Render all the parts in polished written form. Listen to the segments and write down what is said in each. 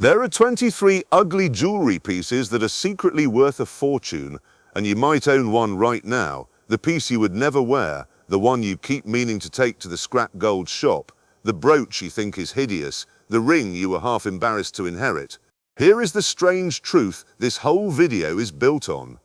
There are 23 ugly jewelry pieces that are secretly worth a fortune, and you might own one right now, the piece you would never wear, the one you keep meaning to take to the scrap gold shop, the brooch you think is hideous, the ring you were half embarrassed to inherit. Here is the strange truth this whole video is built on.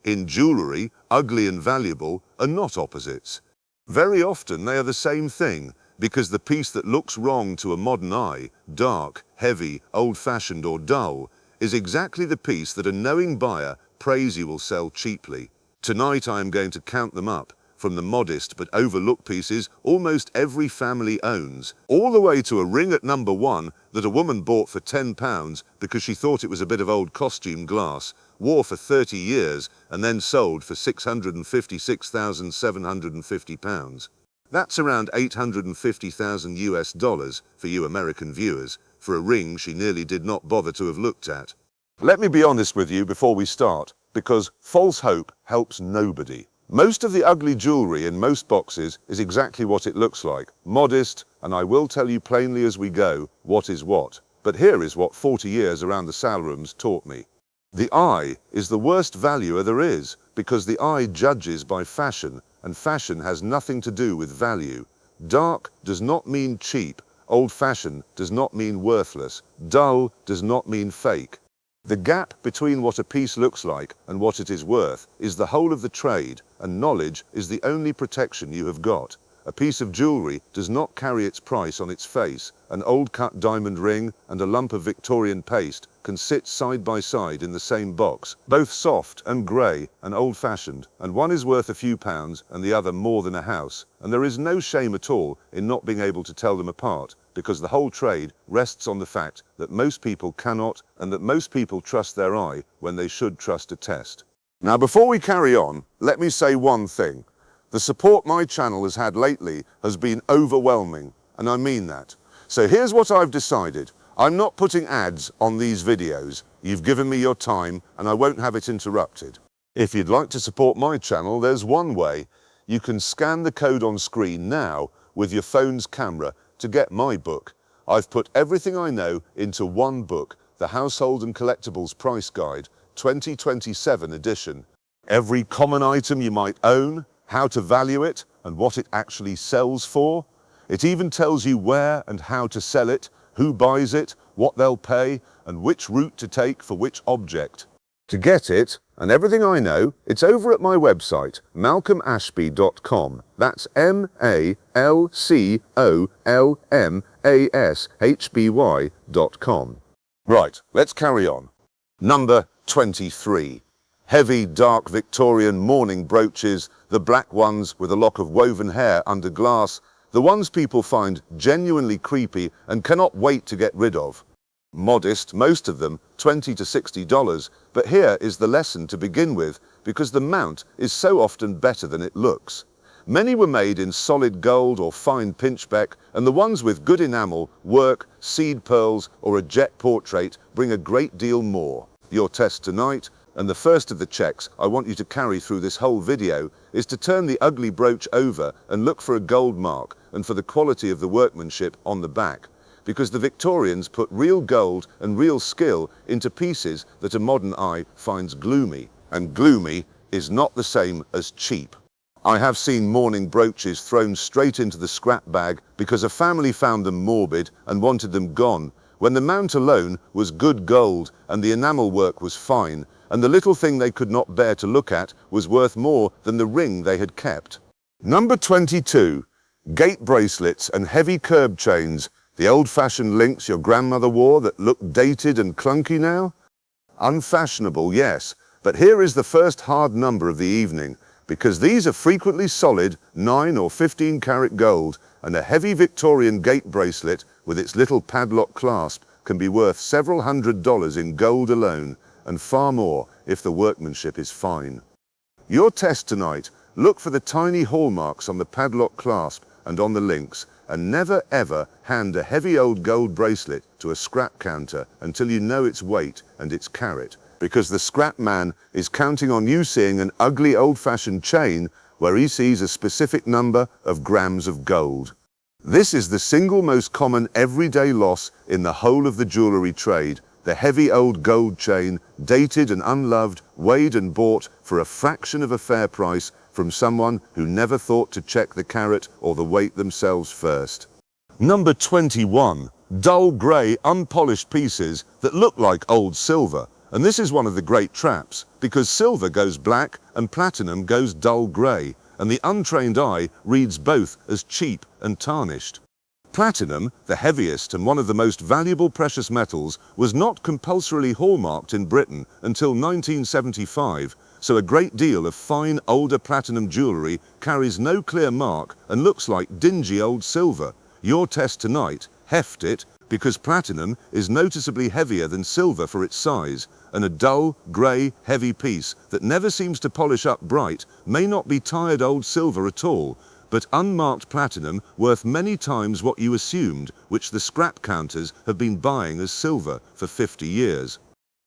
In jewelry, ugly and valuable are not opposites. Very often they are the same thing, because the piece that looks wrong to a modern eye, dark, heavy, old-fashioned or dull, is exactly the piece that a knowing buyer prays you will sell cheaply. Tonight I am going to count them up, from the modest but overlooked pieces almost every family owns, all the way to a ring at number 1 that a woman bought for £10 because she thought it was a bit of old costume glass, wore for 30 years and then sold for £656,750. That's around 850,000 US dollars for you American viewers, for a ring she nearly did not bother to have looked at. Let me be honest with you before we start, because false hope helps nobody. Most of the ugly jewelry in most boxes is exactly what it looks like, modest, and I will tell you plainly as we go what is what. But here is what 40 years around the sale rooms taught me. The eye is the worst valuer there is, because the eye judges by fashion, and fashion has nothing to do with value. Dark does not mean cheap, old-fashioned does not mean worthless, dull does not mean fake. The gap between what a piece looks like and what it is worth is the whole of the trade, and knowledge is the only protection you have got. A piece of jewelry does not carry its price on its face. An old-cut diamond ring and a lump of Victorian paste can sit side by side in the same box, both soft and grey and old-fashioned, and one is worth a few pounds and the other more than a house, and there is no shame at all in not being able to tell them apart, because the whole trade rests on the fact that most people cannot, and that most people trust their eye when they should trust a test. Now, before we carry on, let me say one thing. The support my channel has had lately has been overwhelming, and I mean that. So here's what I've decided. I'm not putting ads on these videos. You've given me your time, and I won't have it interrupted. If you'd like to support my channel, there's one way. You can scan the code on screen now with your phone's camera to get my book. I've put everything I know into one book, the Household and Collectibles Price Guide, 2027 edition. Every common item you might own, how to value it, and what it actually sells for. It even tells you where and how to sell it, who buys it, what they'll pay, and which route to take for which object. To get it, and everything I know, it's over at my website, malcolmashby.com. That's MALCOLMASHBY.com. Right, let's carry on. Number 23. Heavy, dark Victorian mourning brooches, the black ones with a lock of woven hair under glass, the ones people find genuinely creepy and cannot wait to get rid of. Modest, most of them, $20 to $60, but here is the lesson to begin with, because the mount is so often better than it looks. Many were made in solid gold or fine pinchbeck, and the ones with good enamel, work, seed pearls, or a jet portrait bring a great deal more. Your test tonight, and the first of the checks I want you to carry through this whole video, is to turn the ugly brooch over and look for a gold mark and for the quality of the workmanship on the back. Because the Victorians put real gold and real skill into pieces that a modern eye finds gloomy, and gloomy is not the same as cheap. I have seen mourning brooches thrown straight into the scrap bag because a family found them morbid and wanted them gone, when the mount alone was good gold and the enamel work was fine, and the little thing they could not bear to look at was worth more than the ring they had kept. Number 22. Gate bracelets and heavy curb chains, the old-fashioned links your grandmother wore that look dated and clunky now? Unfashionable, yes, but here is the first hard number of the evening, because these are frequently solid 9 or 15 karat gold, and a heavy Victorian gate bracelet with its little padlock clasp can be worth several $100s in gold alone, and far more if the workmanship is fine. Your test tonight, look for the tiny hallmarks on the padlock clasp and on the links, and never ever hand a heavy old gold bracelet to a scrap counter until you know its weight and its carat, because the scrap man is counting on you seeing an ugly old-fashioned chain where he sees a specific number of grams of gold. This is the single most common everyday loss in the whole of the jewelry trade. The heavy old gold chain, dated and unloved, weighed and bought for a fraction of a fair price from someone who never thought to check the carat or the weight themselves first. Number 21. Dull grey, unpolished pieces that look like old silver. And this is one of the great traps, because silver goes black and platinum goes dull grey, and the untrained eye reads both as cheap and tarnished. Platinum, the heaviest and one of the most valuable precious metals, was not compulsorily hallmarked in Britain until 1975, so a great deal of fine older platinum jewellery carries no clear mark and looks like dingy old silver. Your test tonight: heft it, because platinum is noticeably heavier than silver for its size, and a dull, grey, heavy piece that never seems to polish up bright may not be tired old silver at all, but unmarked platinum worth many times what you assumed, which the scrap counters have been buying as silver for 50 years.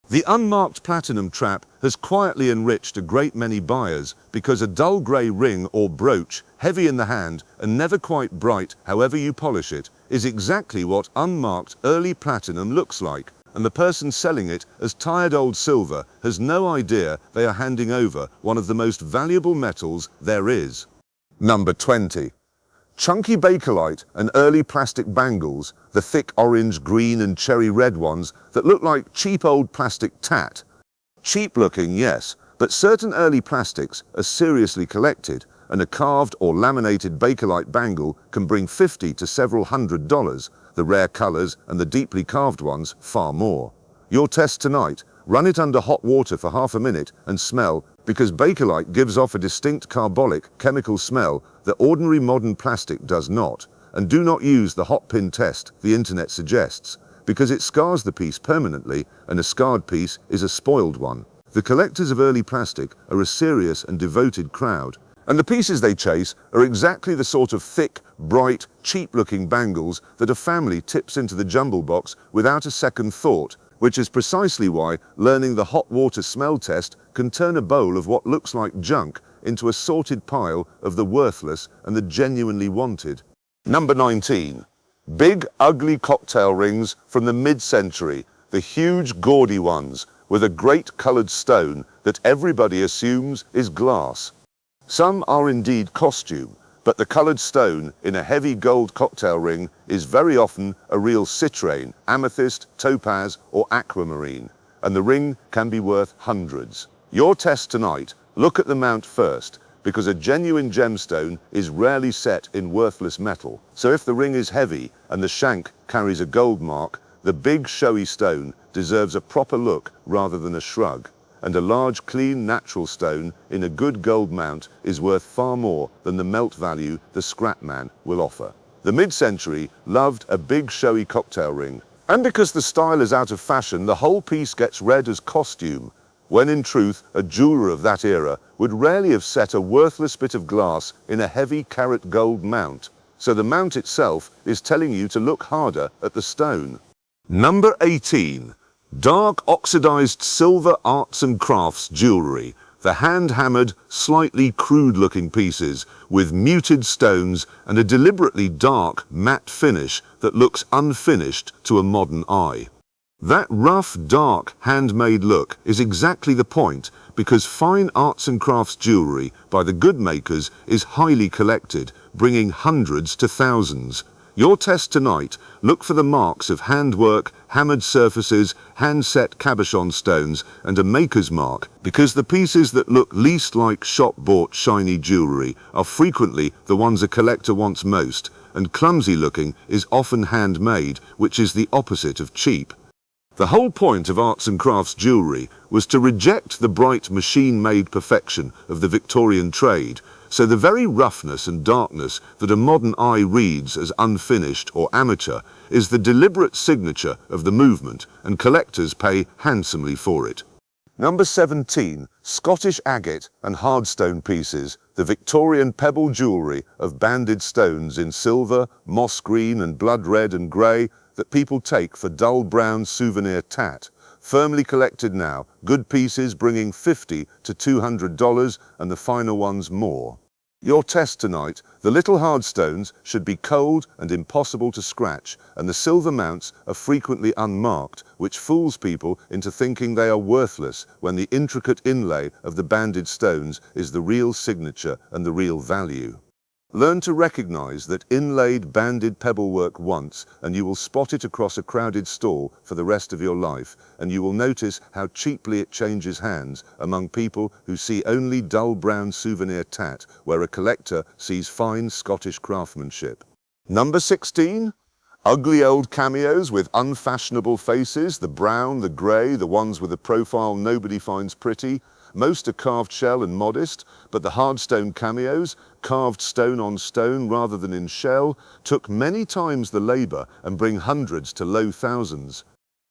The unmarked platinum trap has quietly enriched a great many buyers because a dull grey ring or brooch, heavy in the hand and never quite bright however you polish it, is exactly what unmarked early platinum looks like, and the person selling it as tired old silver has no idea they are handing over one of the most valuable metals there is. Number 20. Chunky bakelite and early plastic bangles, the thick orange, green and cherry red ones that look like cheap old plastic tat. Cheap looking, yes, but certain early plastics are seriously collected, and a carved or laminated bakelite bangle can bring $50 to several $100, the rare colors and the deeply carved ones far more. Your test tonight: run it under hot water for half a minute and smell, because bakelite gives off a distinct carbolic chemical smell that ordinary modern plastic does not. And do not use the hot pin test the internet suggests, because it scars the piece permanently, and a scarred piece is a spoiled one. The collectors of early plastic are a serious and devoted crowd, and the pieces they chase are exactly the sort of thick, bright, cheap-looking bangles that a family tips into the jumble box without a second thought, which is precisely why learning the hot water smell test can turn a bowl of what looks like junk into a sorted pile of the worthless and the genuinely wanted. Number 19. Big, ugly cocktail rings from the mid-century, the huge, gaudy ones, with a great coloured stone that everybody assumes is glass. Some are indeed costume, but the coloured stone in a heavy gold cocktail ring is very often a real citrine, amethyst, topaz or aquamarine, and the ring can be worth hundreds. Your test tonight: look at the mount first, because a genuine gemstone is rarely set in worthless metal. So if the ring is heavy and the shank carries a gold mark, the big showy stone deserves a proper look rather than a shrug. And a large, clean, natural stone in a good gold mount is worth far more than the melt value the scrap man will offer. The mid-century loved a big, showy cocktail ring, and because the style is out of fashion, the whole piece gets read as costume, when in truth a jeweler of that era would rarely have set a worthless bit of glass in a heavy carat gold mount. So the mount itself is telling you to look harder at the stone. Number 18. Dark oxidized silver arts and crafts jewelry, the hand-hammered, slightly crude-looking pieces with muted stones and a deliberately dark, matte finish that looks unfinished to a modern eye. That rough, dark, handmade look is exactly the point, because fine arts and crafts jewelry by the good makers is highly collected, bringing hundreds to thousands. Your test tonight: look for the marks of handwork, hammered surfaces, hand-set cabochon stones, and a maker's mark, because the pieces that look least like shop-bought shiny jewelry are frequently the ones a collector wants most, and clumsy-looking is often handmade, which is the opposite of cheap. The whole point of arts and crafts jewelry was to reject the bright machine-made perfection of the Victorian trade, so the very roughness and darkness that a modern eye reads as unfinished or amateur is the deliberate signature of the movement, and collectors pay handsomely for it. Number 17. Scottish agate and hardstone pieces, the Victorian pebble jewelry of banded stones in silver, moss green and blood red and grey that people take for dull brown souvenir tat. Firmly collected now, good pieces bringing $50 to $200 and the finer ones more. Your test tonight: the little hard stones should be cold and impossible to scratch, and the silver mounts are frequently unmarked, which fools people into thinking they are worthless when the intricate inlay of the banded stones is the real signature and the real value. Learn to recognize that inlaid banded pebblework once, and you will spot it across a crowded stall for the rest of your life, and you will notice how cheaply it changes hands among people who see only dull brown souvenir tat, where a collector sees fine Scottish craftsmanship. Number 16. Ugly old cameos with unfashionable faces, the brown, the grey, the ones with a profile nobody finds pretty. Most are carved shell and modest, but the hardstone cameos, carved stone on stone rather than in shell, took many times the labour and bring hundreds to low thousands.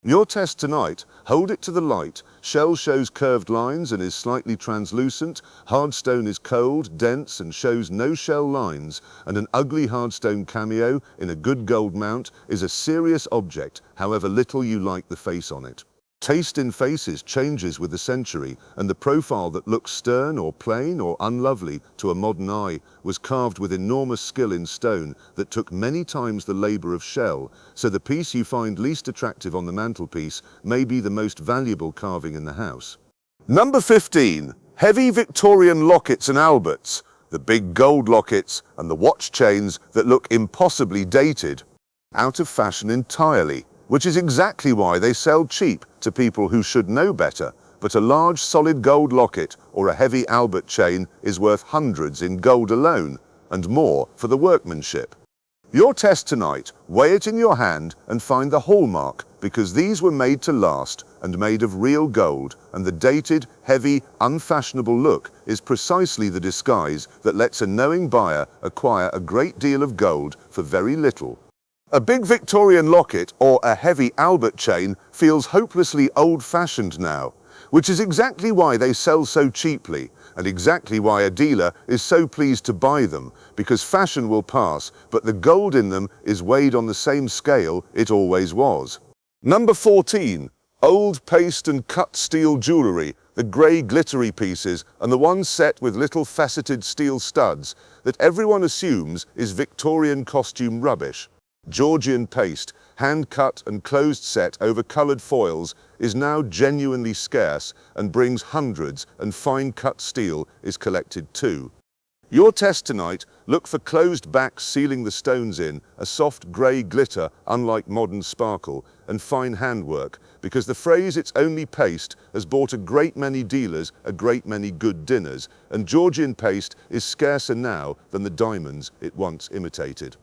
Your test tonight: hold it to the light. Shell shows curved lines and is slightly translucent. Hardstone is cold, dense, and shows no shell lines. And an ugly hardstone cameo in a good gold mount is a serious object, however little you like the face on it. Taste in faces changes with the century, and the profile that looks stern or plain or unlovely to a modern eye was carved with enormous skill in stone that took many times the labour of shell, so the piece you find least attractive on the mantelpiece may be the most valuable carving in the house. Number 15. Heavy Victorian lockets and alberts, the big gold lockets and the watch chains that look impossibly dated, out of fashion entirely, which is exactly why they sell cheap to people who should know better. But a large solid gold locket or a heavy Albert chain is worth hundreds in gold alone, and more for the workmanship. Your test tonight: weigh it in your hand and find the hallmark, because these were made to last and made of real gold, and the dated, heavy, unfashionable look is precisely the disguise that lets a knowing buyer acquire a great deal of gold for very little. A big Victorian locket or a heavy Albert chain feels hopelessly old-fashioned now, which is exactly why they sell so cheaply, and exactly why a dealer is so pleased to buy them, because fashion will pass, but the gold in them is weighed on the same scale it always was. Number 14. Old paste and cut steel jewellery, the grey glittery pieces and the ones set with little faceted steel studs that everyone assumes is Victorian costume rubbish. Georgian paste, hand-cut and closed set over coloured foils, is now genuinely scarce and brings hundreds, and fine-cut steel is collected too. Your test tonight: look for closed backs sealing the stones in, a soft grey glitter unlike modern sparkle, and fine handwork, because the phrase "it's only paste" has bought a great many dealers a great many good dinners, and Georgian paste is scarcer now than the diamonds it once imitated.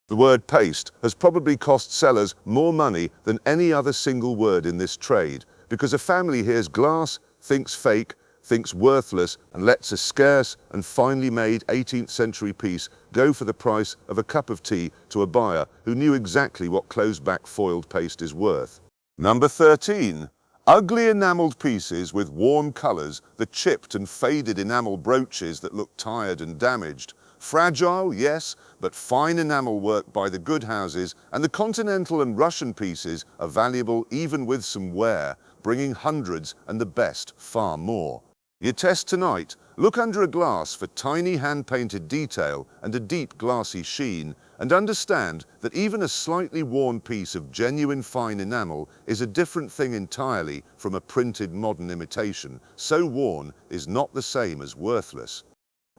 The word paste has probably cost sellers more money than any other single word in this trade, because a family hears glass, thinks fake, thinks worthless, and lets a scarce and finely made 18th century piece go for the price of a cup of tea to a buyer who knew exactly what closed-back foiled paste is worth. Number 13. Ugly enamelled pieces with worn colours, the chipped and faded enamel brooches that look tired and damaged. Fragile, yes, but fine enamel work by the good houses, and the continental and Russian pieces are valuable even with some wear, bringing hundreds, and the best far more. Your test tonight: look under a glass for tiny hand-painted detail and a deep glassy sheen, and understand that even a slightly worn piece of genuine fine enamel is a different thing entirely from a printed modern imitation. So worn is not the same as worthless.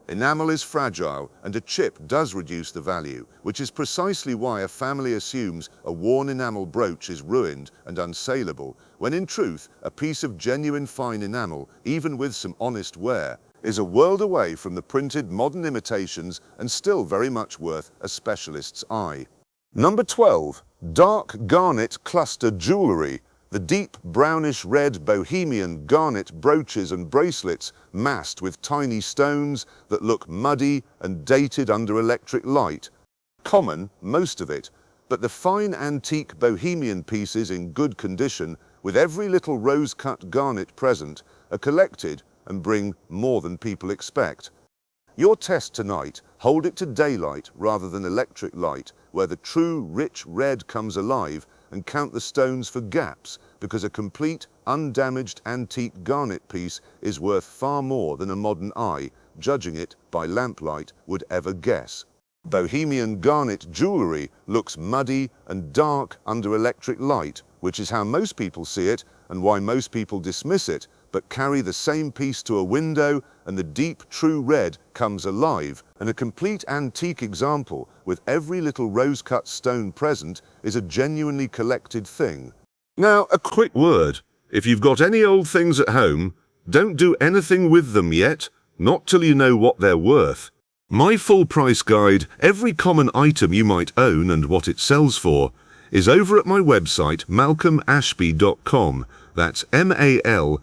Enamel is fragile, and a chip does reduce the value, which is precisely why a family assumes a worn enamel brooch is ruined and unsaleable, when in truth a piece of genuine fine enamel, even with some honest wear, is a world away from the printed modern imitations and still very much worth a specialist's eye. Number 12. Dark garnet cluster jewellery. The deep brownish-red bohemian garnet brooches and bracelets massed with tiny stones that look muddy and dated under electric light. Common, most of it, but the fine antique bohemian pieces in good condition, with every little rose-cut garnet present, are collected and bring more than people expect. Your test tonight: hold it to daylight rather than electric light, where the true rich red comes alive, and count the stones for gaps, because a complete, undamaged antique garnet piece is worth far more than a modern eye, judging it by lamplight, would ever guess. Bohemian garnet jewelry looks muddy and dark under electric light, which is how most people see it and why most people dismiss it, but carry the same piece to a window and the deep true red comes alive. And a complete antique example with every little rose-cut stone present is a genuinely collected thing. Now, a quick word. If you've got any old things at home, don't do anything with them yet, not till you know what they're worth. My full price guide, every common item you might own and what it sells for, is over at my website malcolmashby.com. That's MALCOLM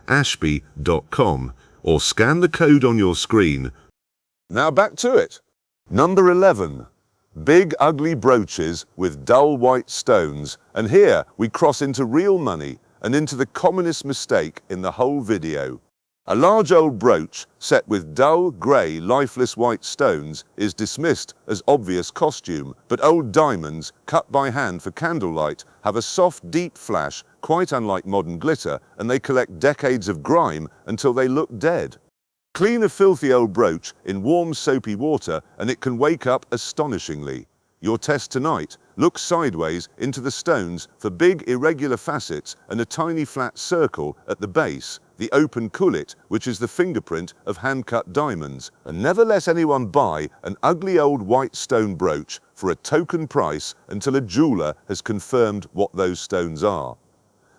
Ashby.com, or scan the code on your screen. Now back to it. Number 11. Big ugly brooches with dull white stones, and here we cross into real money and into the commonest mistake in the whole video. A large old brooch set with dull, grey, lifeless white stones is dismissed as obvious costume, but old diamonds, cut by hand for candlelight, have a soft, deep flash, quite unlike modern glitter, and they collect decades of grime until they look dead. Clean a filthy old brooch in warm, soapy water and it can wake up astonishingly. Your test tonight: look sideways into the stones for big, irregular facets and a tiny flat circle at the base, the open cullet, which is the fingerprint of hand-cut diamonds. And never let anyone buy an ugly old white stone brooch for a token price until a jeweler has confirmed what those stones are.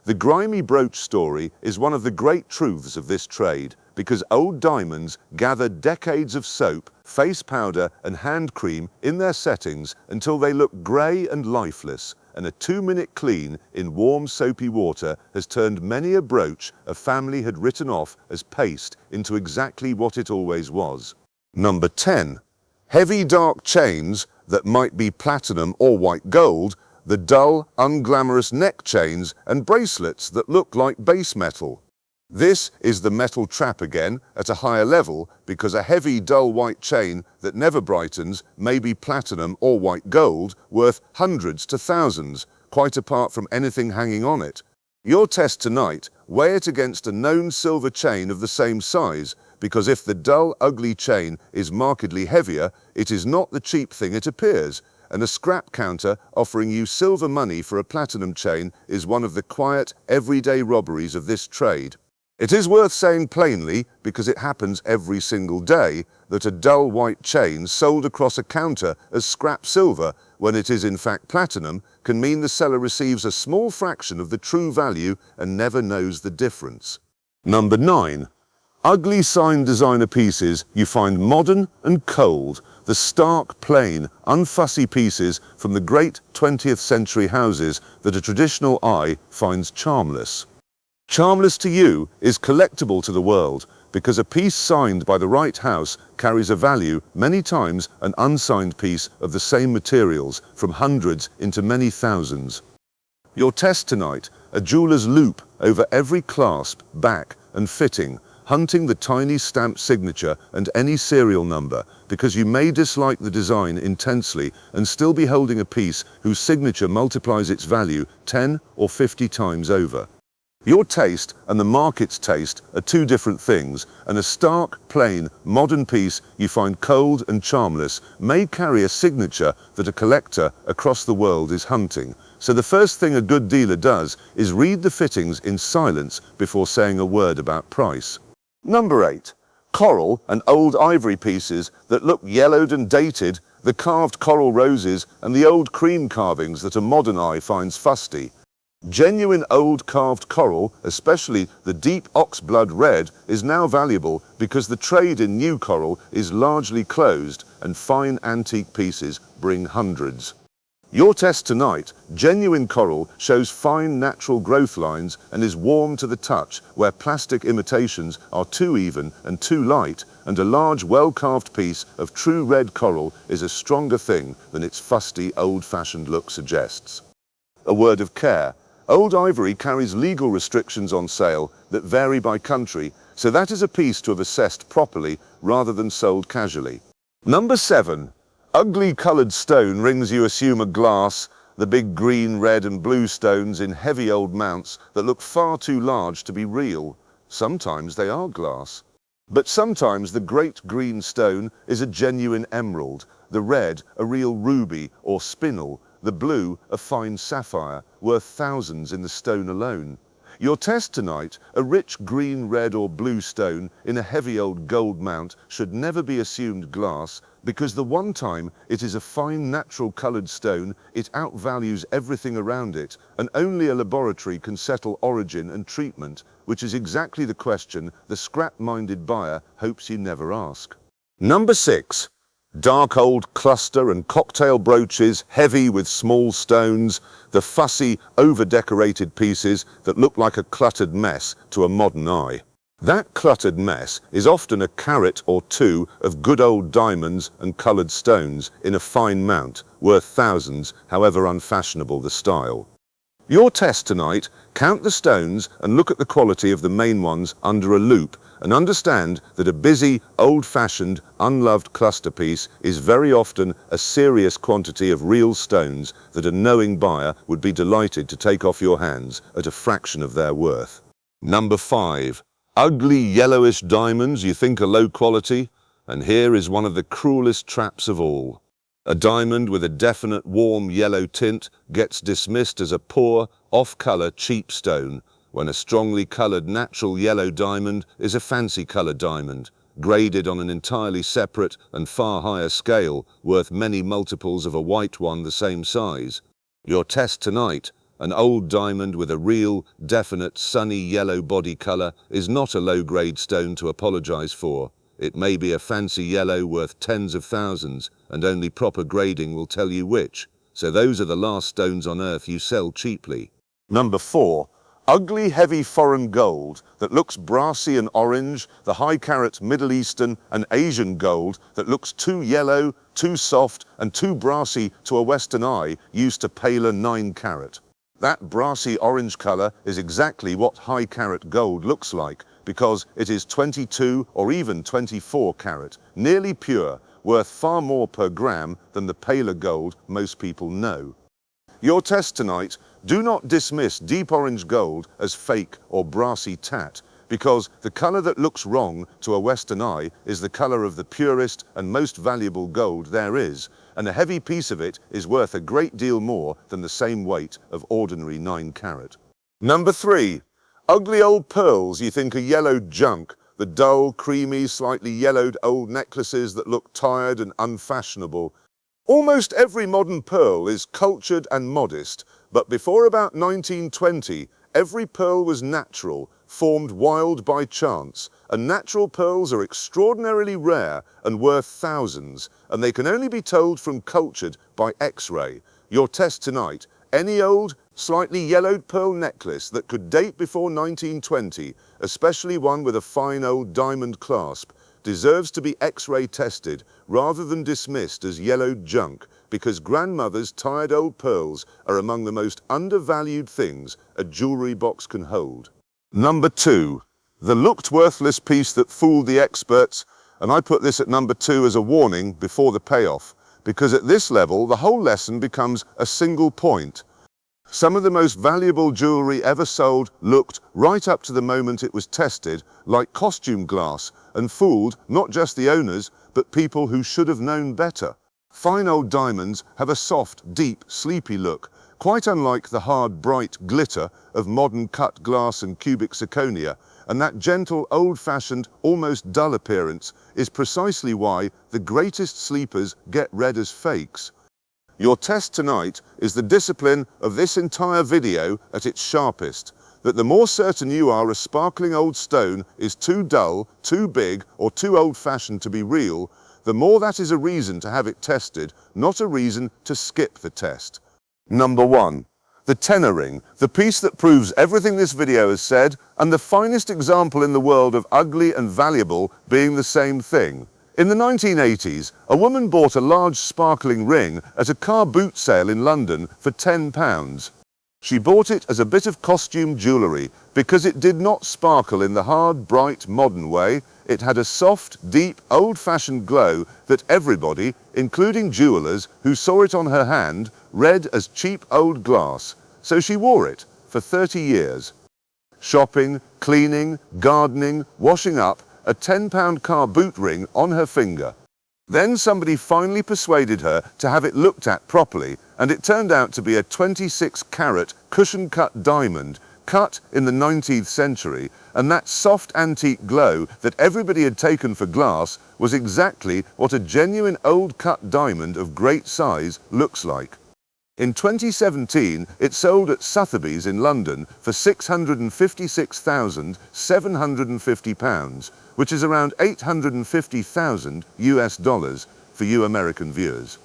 The grimy brooch story is one of the great truths of this trade, because old diamonds gather decades of soap, face powder and hand cream in their settings until they look grey and lifeless, and a 2-minute clean in warm soapy water has turned many a brooch a family had written off as paste into exactly what it always was. Number 10. Heavy dark chains that might be platinum or white gold, the dull, unglamorous neck chains and bracelets that look like base metal. This is the metal trap again at a higher level, because a heavy, dull white chain that never brightens may be platinum or white gold, worth hundreds to thousands, quite apart from anything hanging on it. Your test tonight: weigh it against a known silver chain of the same size, because if the dull, ugly chain is markedly heavier, it is not the cheap thing it appears, and a scrap counter offering you silver money for a platinum chain is one of the quiet, everyday robberies of this trade. It is worth saying plainly, because it happens every single day, that a dull white chain sold across a counter as scrap silver, when it is in fact platinum, can mean the seller receives a small fraction of the true value and never knows the difference. Number 9. Ugly sign designer pieces you find modern and cold, the stark, plain, unfussy pieces from the great 20th century houses that a traditional eye finds charmless. Charmless to you is collectible to the world, because a piece signed by the right house carries a value many times an unsigned piece of the same materials, from hundreds into many thousands. Your test tonight: a jeweler's loop over every clasp, back and fitting, hunting the tiny stamped signature and any serial number, because you may dislike the design intensely and still be holding a piece whose signature multiplies its value 10 or 50 times over. Your taste and the market's taste are two different things, and a stark, plain, modern piece you find cold and charmless may carry a signature that a collector across the world is hunting. So the first thing a good dealer does is read the fittings in silence before saying a word about price. Number 8. Coral and old ivory pieces that look yellowed and dated, the carved coral roses and the old cream carvings that a modern eye finds fusty. Genuine old carved coral, especially the deep oxblood red, is now valuable because the trade in new coral is largely closed and fine antique pieces bring hundreds. Your test tonight: genuine coral shows fine natural growth lines and is warm to the touch, where plastic imitations are too even and too light, and a large, well-carved piece of true red coral is a stronger thing than its fusty, old-fashioned look suggests. A word of care: old ivory carries legal restrictions on sale that vary by country, so that is a piece to have assessed properly rather than sold casually. Number 7. Ugly coloured stone rings you assume are glass, the big green, red and blue stones in heavy old mounts that look far too large to be real. Sometimes they are glass. But sometimes the great green stone is a genuine emerald, the red a real ruby or spinel, the blue a fine sapphire, worth thousands in the stone alone. Your test tonight, a rich green, red or blue stone in a heavy old gold mount should never be assumed glass, because the one time it is a fine natural coloured stone, it outvalues everything around it, and only a laboratory can settle origin and treatment, which is exactly the question the scrap-minded buyer hopes you never ask. Number 6. Dark old cluster and cocktail brooches, heavy with small stones, the fussy, over-decorated pieces that look like a cluttered mess to a modern eye. That cluttered mess is often a carat or two of good old diamonds and coloured stones in a fine mount, worth thousands, however unfashionable the style. Your test tonight, count the stones and look at the quality of the main ones under a loupe, and understand that a busy, old-fashioned, unloved cluster piece is very often a serious quantity of real stones that a knowing buyer would be delighted to take off your hands at a fraction of their worth. Number 5. Ugly yellowish diamonds you think are low quality, and here is one of the cruelest traps of all. A diamond with a definite warm yellow tint gets dismissed as a poor, off-color, cheap stone, when a strongly colored natural yellow diamond is a fancy colored diamond, graded on an entirely separate and far higher scale, worth many multiples of a white one the same size. Your test tonight, an old diamond with a real, definite, sunny yellow body color is not a low-grade stone to apologize for. It may be a fancy yellow worth tens of thousands, and only proper grading will tell you which. So those are the last stones on earth you sell cheaply. Number 4. Ugly heavy foreign gold that looks brassy and orange, the high-carat Middle Eastern and Asian gold that looks too yellow, too soft and too brassy to a Western eye used to paler 9-carat. That brassy orange color is exactly what high-carat gold looks like, because it is 22 or even 24 carat, nearly pure, worth far more per gram than the paler gold most people know. Your test tonight, do not dismiss deep orange gold as fake or brassy tat, because the color that looks wrong to a Western eye is the color of the purest and most valuable gold there is, and a heavy piece of it is worth a great deal more than the same weight of ordinary 9-carat. Number 3. Ugly old pearls you think are yellowed junk, the dull, creamy, slightly yellowed old necklaces that look tired and unfashionable. Almost every modern pearl is cultured and modest, but before about 1920, every pearl was natural, formed wild by chance, and natural pearls are extraordinarily rare and worth thousands, and they can only be told from cultured by X-ray. Your test tonight, any old, slightly yellowed pearl necklace that could date before 1920, especially one with a fine old diamond clasp, deserves to be X-ray tested rather than dismissed as yellowed junk, because grandmother's tired old pearls are among the most undervalued things a jewelry box can hold. Number 2. The looked worthless piece that fooled the experts, and I put this at number 2 as a warning before the payoff, because at this level the whole lesson becomes a single point. Some of the most valuable jewelry ever sold looked, right up to the moment it was tested, like costume glass, and fooled not just the owners, but people who should have known better. Fine old diamonds have a soft, deep, sleepy look, quite unlike the hard, bright glitter of modern cut glass and cubic zirconia, and that gentle, old-fashioned, almost dull appearance is precisely why the greatest sleepers get read as fakes. Your test tonight is the discipline of this entire video at its sharpest, that the more certain you are a sparkling old stone is too dull, too big, or too old-fashioned to be real, the more that is a reason to have it tested, not a reason to skip the test. Number 1. The tenor ring, the piece that proves everything this video has said, and the finest example in the world of ugly and valuable being the same thing. In the 1980s, a woman bought a large sparkling ring at a car boot sale in London for £10. She bought it as a bit of costume jewellery because it did not sparkle in the hard, bright, modern way. It had a soft, deep, old-fashioned glow that everybody, including jewellers who saw it on her hand, read as cheap old glass. So she wore it for 30 years. Shopping, cleaning, gardening, washing up, a £10 car boot ring on her finger. Then somebody finally persuaded her to have it looked at properly, and it turned out to be a 26-carat cushion-cut diamond, cut in the 19th century, and that soft antique glow that everybody had taken for glass was exactly what a genuine old-cut diamond of great size looks like. In 2017, it sold at Sotheby's in London for £656,750, which is around $850,000 for you American viewers.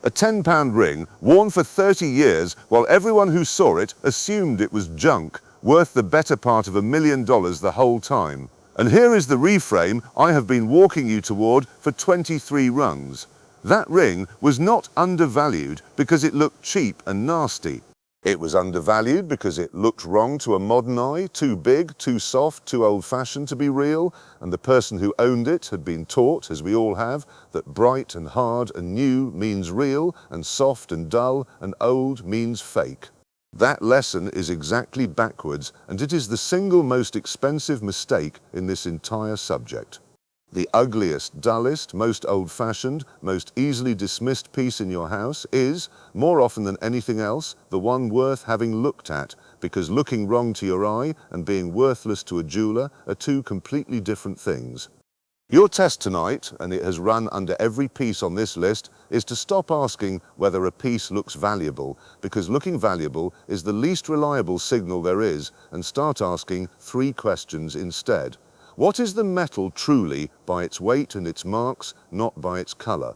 A £10 ring worn for 30 years while everyone who saw it assumed it was junk, worth the better part of $1 million the whole time. And here is the reframe I have been walking you toward for 23 rungs. That ring was not undervalued because it looked cheap and nasty. It was undervalued because it looked wrong to a modern eye, too big, too soft, too old-fashioned to be real, and the person who owned it had been taught, as we all have, that bright and hard and new means real, and soft and dull and old means fake. That lesson is exactly backwards, and it is the single most expensive mistake in this entire subject. The ugliest, dullest, most old-fashioned, most easily dismissed piece in your house is, more often than anything else, the one worth having looked at, because looking wrong to your eye and being worthless to a jeweler are two completely different things. Your test tonight, and it has run under every piece on this list, is to stop asking whether a piece looks valuable, because looking valuable is the least reliable signal there is, and start asking 3 questions instead. What is the metal truly by its weight and its marks, not by its color?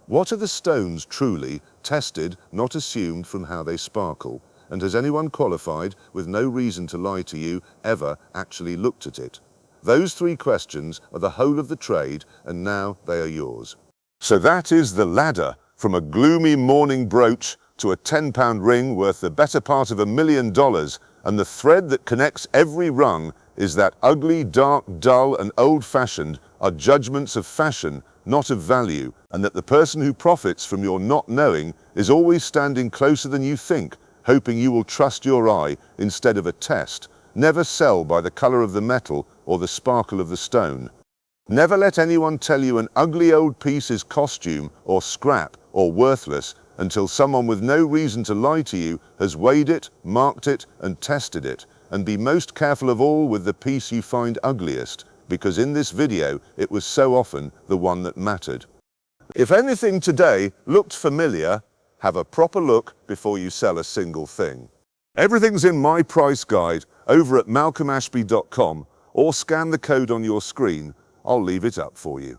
What are the stones truly, tested, not assumed from how they sparkle? And has anyone qualified, with no reason to lie to you, ever actually looked at it? Those 3 questions are the whole of the trade, and now they are yours. So that is the ladder from a gloomy mourning brooch to a £10 ring worth the better part of $1 million, and the thread that connects every rung is that ugly, dark, dull, and old-fashioned are judgments of fashion, not of value, and that the person who profits from your not knowing is always standing closer than you think, hoping you will trust your eye instead of a test. Never sell by the color of the metal or the sparkle of the stone. Never let anyone tell you an ugly old piece is costume or scrap or worthless until someone with no reason to lie to you has weighed it, marked it, and tested it. And be most careful of all with the piece you find ugliest, because in this video it was so often the one that mattered. If anything today looked familiar, have a proper look before you sell a single thing. Everything's in my price guide over at malcolmashby.com, or scan the code on your screen. I'll leave it up for you.